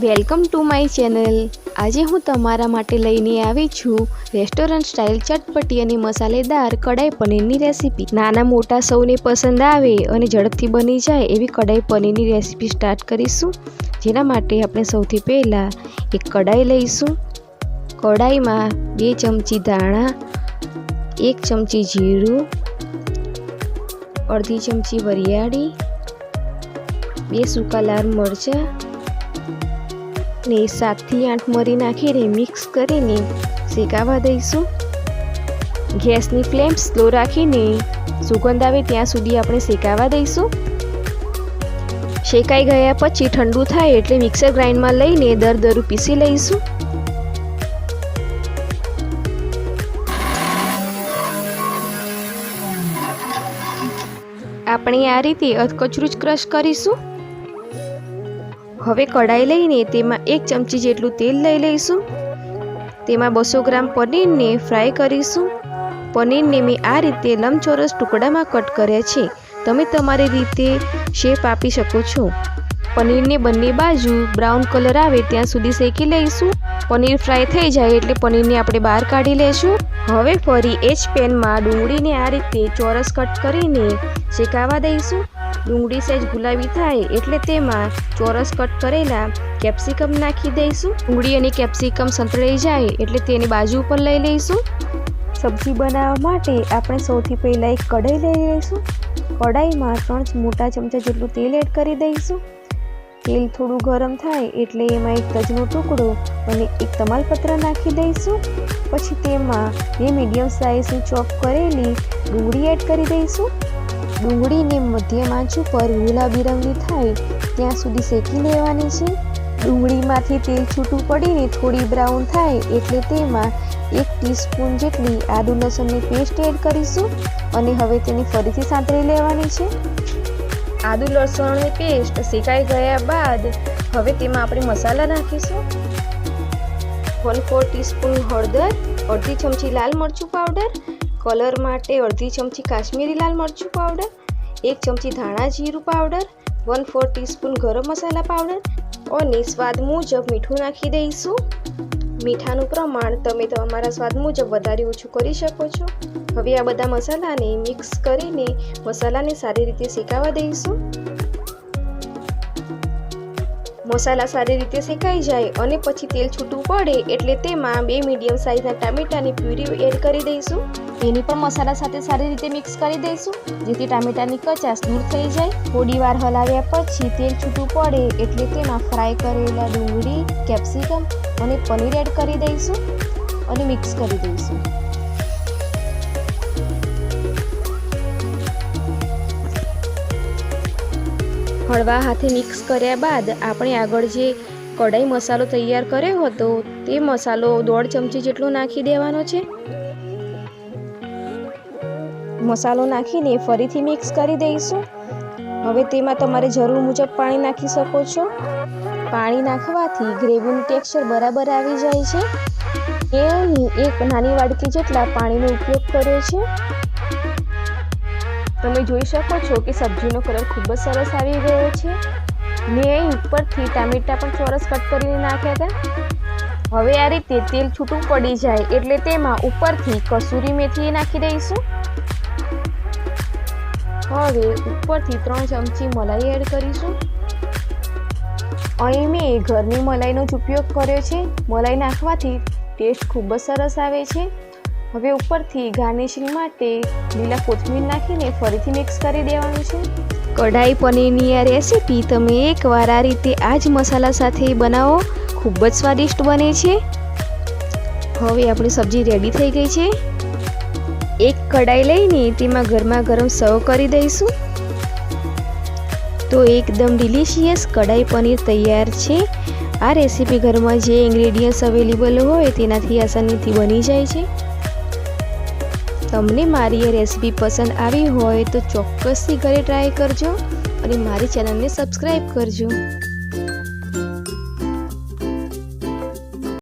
Welcome to my channel. આજે હું તમારા માટે લઈને આવી છું રેસ્ટોરન્ટ સ્ટાઇલ ચટપટી અને મસાલેદાર કડાઈ પનીરની રેસીપી। નાના મોટા સૌને પસંદ આવે અને ઝડપથી બની જાય એવી કડાઈ પનીરની રેસીપી સ્ટાર્ટ કરીશું। જેના માટે આપણે સૌથી પહેલાં એક કડાઈ લઈશું। કડાઈમાં 2 ચમચી ધાણા, 1 ચમચી જીરું, અડધી ચમચી વરિયાળી, 2 સૂકા લાલ મરચાં ને 7 થી 8 મરી નાખીને મિક્સ કરીને શેકાવા દઈશું। ગેસની ફ્લેમ સ્લો રાખીને સુગંધ આવે ત્યાં સુધી આપણે શેકાવા દઈશું। શેકાઈ ગયા પછી ઠંડુ થાય એટલે મિક્સર ગ્રાઇન્ડરમાં લઈને દરદરું પીસી લઈશું। આપણે આ રીતે અધકચરું જ ક્રશ કરીશું। હવે કડાઈ લઈને તેમાં 1 ચમચી જેટલું તેલ લઈ લઈશું। તેમાં 200 ગ્રામ પનીરને ફ્રાય કરીશું। પનીરને મેં આ રીતે લંબચોરસ ટુકડામાં કટ કર્યા છે। તમે તમારી રીતે શેપ આપી શકો છો। પનીરને બંને બાજુ બ્રાઉન કલર આવે ત્યાં સુધી શેકી લઈશું। પનીર ફ્રાય થઈ જાય એટલે પનીરને આપણે બહાર કાઢી લેશું। હવે ફરી એ જ પેનમાં ડુંગળીને આ રીતે ચોરસ કટ કરીને શેકાવા દઈશું। ડુંગળી સહેજ ગુલાબી થાય એટલે તેમાં ચોરસ કટ કરેલા કેપ્સિકમ નાખી દઈશું। ડુંગળી અને કેપ્સિકમ સંતળાઈ જાય એટલે તેની બાજુ ઉપર લઈ લઈશું। સબ્જી બનાવવા માટે આપણે સૌથી પહેલાં એક કઢાઈ લઈ લઈશું। કઢાઈમાં 3 મોટા ચમચા જેટલું તેલ એડ કરી દઈશું। તેલ થોડું ગરમ થાય એટલે એમાં એક તજનો ટુકડો અને એક તમાલપત્ર નાખી દઈશું। પછી તેમાં 2 મીડિયમ સાઇઝની ચોપ કરેલી ડુંગળી એડ કરી દઈશું। ડુંગળીને મધ્યમ આંચ ઉપર ગુલાબી રંગની થાય ત્યાં સુધી શેકી લેવાની છે। ડુંગળીમાંથી તેલ છૂટું પડીને થોડી બ્રાઉન થાય એટલે તેમાં 1 ટીસ્પૂન જેટલી આદુ લસણની પેસ્ટ એડ કરીશું અને હવે તેને ફરીથી સાંતળી લેવાની છે। આદુ લસણની પેસ્ટ શેકાઈ ગયા બાદ હવે તેમાં આપણે મસાલા નાખીશું। 1/4 ટીસ્પૂન હળદર, અડધી ચમચી લાલ મરચું પાવડર, કલર માટે અડધી ચમચી કાશ્મીરી લાલ મરચું પાવડર, 1 ચમચી ધાણા જીરું પાવડર, 1/4 ટીસ્પૂન ગરમ મસાલા પાવડર અને સ્વાદ મુજબ મીઠું નાખી દઈશું। મીઠાનું પ્રમાણ તમે તમારા સ્વાદ મુજબ વધારે ઓછું કરી શકો છો। હવે આ બધા મસાલાને મિક્સ કરીને મસાલાને સારી રીતે શેકાવા દઈશું। મસાલા સારી રીતે શેકાઈ જાય અને પછી તેલ છૂટું પડે એટલે તેમાં 2 મીડિયમ સાઇઝના ટામેટાની પ્યુરી એડ કરી દઈશું। તેની પણ મસાલા સાથે સારી રીતે મિક્સ કરી દઈશું જેથી ટામેટાની કચાશ દૂર થઈ જાય। થોડી વાર હલાવ્યા પછી તેલ છૂટું પડે એટલે તેમાં ફ્રાય કરેલા ડુંગળી, કેપ્સિકમ અને પનીર એડ કરી દઈશું અને મિક્સ કરી દઈશું। હળવા હાથે મિક્સ કર્યા બાદ આપણે આગળ જે કઢાઈ મસાલો તૈયાર કર્યો હતો તે મસાલો 1/2 ચમચી જેટલો નાખી દેવાનો છે। મસાલો નાખીને ફરીથી મિક્સ કરી દઈશું। હવે તેમાં તમારે જરૂર મુજબ પાણી નાખી શકો છો। પાણી નાખવાથી ગ્રેવીનું ટેક્સચર બરાબર આવી જાય છે। એ અહીં 1 નાની વાડકી જેટલા પાણીનો ઉપયોગ કર્યો છે। તમે જોઈ શકો છો કે સબ્જીનો કલર ખૂબ જ સરસ આવી ગયો છે। મેં અહીં ઉપરથી ટામેટાં પણ ચોરસ કટ કરીને નાખ્યા હતા। હવે આ રીતે તેલ છૂટું પડી જાય એટલે તેમાં ઉપરથી કસૂરી મેથી નાખી દઈશું। હવે ઉપરથી 3 ચમચી મલાઈ એડ કરીશું। અહીં મેં ઘરની મલાઈનો જ ઉપયોગ કર્યો છે। મલાઈ નાખવાથી ટેસ્ટ ખૂબ જ સરસ આવે છે। હવે ઉપરથી ગાર્નિશિંગ માટે લીલા કોથમીર નાખીને ફરીથી મિક્સ કરી દેવાનું છે। કઢાઈ પનીરની આ રેસીપી તમે એકવાર આ રીતે આ જ મસાલા સાથે બનાવો, ખૂબ જ સ્વાદિષ્ટ બને છે। હવે આપણી સબ્જી રેડી થઈ ગઈ છે। એક કઢાઈ લઈને તેમાં ગરમા ગરમ સર્વ કરી દઈશું તો એકદમ ડિલિશિયસ કઢાઈ પનીર તૈયાર છે। આ રેસીપી ઘરમાં જે ઇન્ગ્રેડિયન્ટ્સ અવેલેબલ હોય તેનાથી આસાનીથી બની જાય છે। તમને મારી આ રેસીપી પસંદ આવી હોય તો ચોક્કસથી ઘરે ટ્રાય કરજો અને મારી ચેનલને સબસ્ક્રાઈબ કરજો।